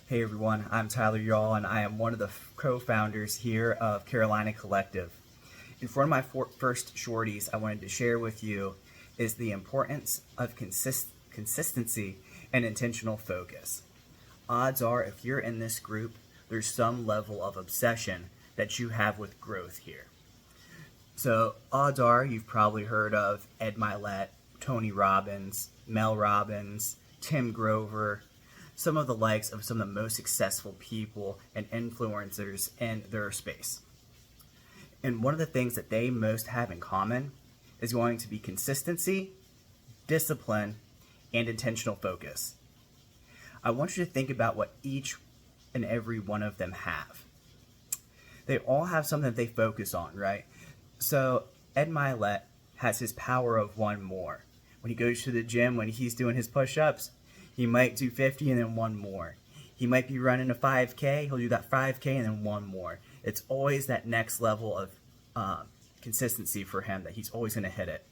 Hey everyone, I'm Tyler Y'all, and I am one of the co-founders here of Carolina Collective. And for one of my first shorties I wanted to share with you is the importance of consistency and intentional focus. Odds are, if you're in this group, there's some level of obsession that you have with growth here. So odds are you've probably heard of Ed Mylett, Tony Robbins, Mel Robbins, Tim Grover, some of the likes of some of the most successful people and influencers in their space. And one of the things that they most have in common is going to be consistency, discipline, and intentional focus. I want you to think about what each and every one of them have. They all have something that they focus on, right? So Ed Mylett has his power of one more. When he goes to the gym, when he's doing his push-ups, he might do 50 and then one more. He might be running a 5K, he'll do that 5K and then one more. It's always that next level of consistency for him that he's always going to hit it.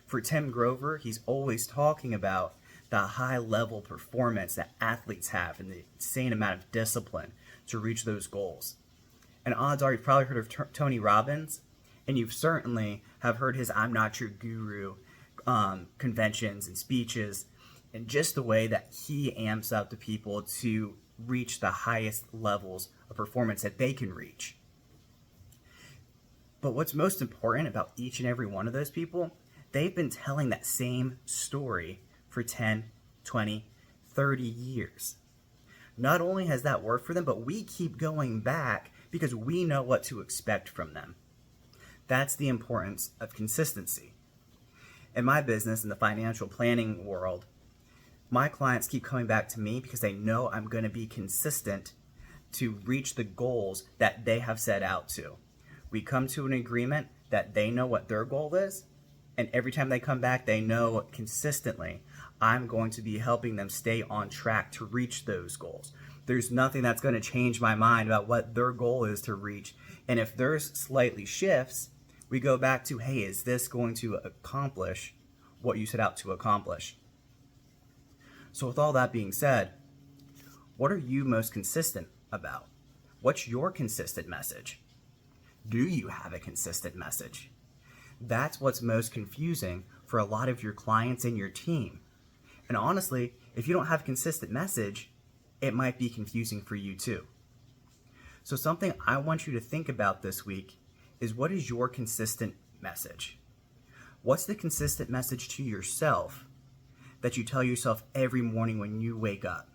For Tim Grover, he's always talking about the high level performance that athletes have and the insane amount of discipline to reach those goals. And odds are you've probably heard of Tony Robbins, and you've certainly have heard his I'm Not Your Guru conventions and speeches, and just the way that he amps up the people to reach the highest levels of performance that they can reach. But what's most important about each and every one of those people, they've been telling that same story for 10, 20, 30 years. Not only has that worked for them, but we keep going back because we know what to expect from them. That's the importance of consistency. In my business, in the financial planning world, my clients keep coming back to me because they know I'm going to be consistent to reach the goals that they have set out to. We come to an agreement that they know what their goal is, and every time they come back, they know consistently I'm going to be helping them stay on track to reach those goals. There's nothing that's going to change my mind about what their goal is to reach, and if theirs slightly shifts, we go back to, hey, is this going to accomplish what you set out to accomplish? So with all that being said, what are you most consistent about? What's your consistent message? Do you have a consistent message? That's what's most confusing for a lot of your clients and your team. And honestly, if you don't have a consistent message, it might be confusing for you too. So something I want you to think about this week is, what is your consistent message? What's the consistent message to yourself that you tell yourself every morning when you wake up?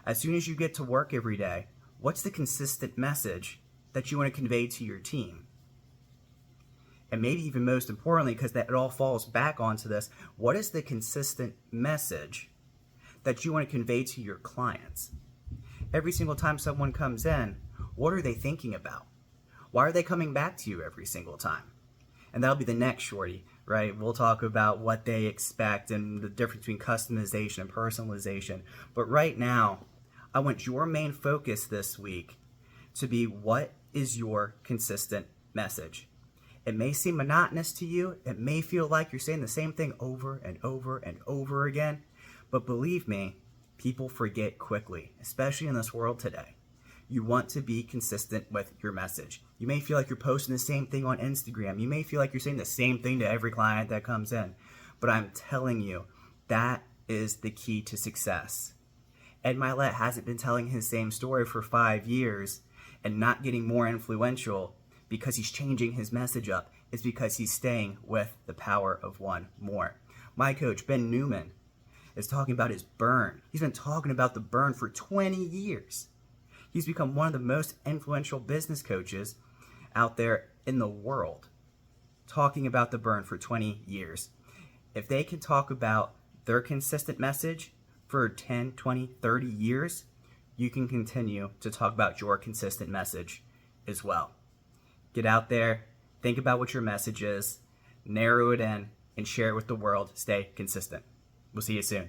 As soon as you get to work every day, what's the consistent message that you want to convey to your team? And maybe even most importantly, because that it all falls back onto this, what is the consistent message that you want to convey to your clients? Every single time someone comes in, what are they thinking about? Why are they coming back to you every single time? And that'll be the next shorty, right? We'll talk about what they expect and the difference between customization and personalization. But right now, I want your main focus this week to be, what is your consistent message? It may seem monotonous to you. It may feel like you're saying the same thing over and over and over again. But believe me, people forget quickly, especially in this world today. You want to be consistent with your message. You may feel like you're posting the same thing on Instagram. You may feel like you're saying the same thing to every client that comes in. But I'm telling you, that is the key to success. Ed Mylett hasn't been telling his same story for 5 years and not getting more influential because he's changing his message up. It's because he's staying with the power of one more. My coach, Ben Newman, is talking about his burn. He's been talking about the burn for 20 years. He's become one of the most influential business coaches out there in the world, talking about the burn for 20 years. If they can talk about their consistent message for 10, 20, 30 years, you can continue to talk about your consistent message as well. Get out there, think about what your message is, narrow it in, and share it with the world. Stay consistent. We'll see you soon.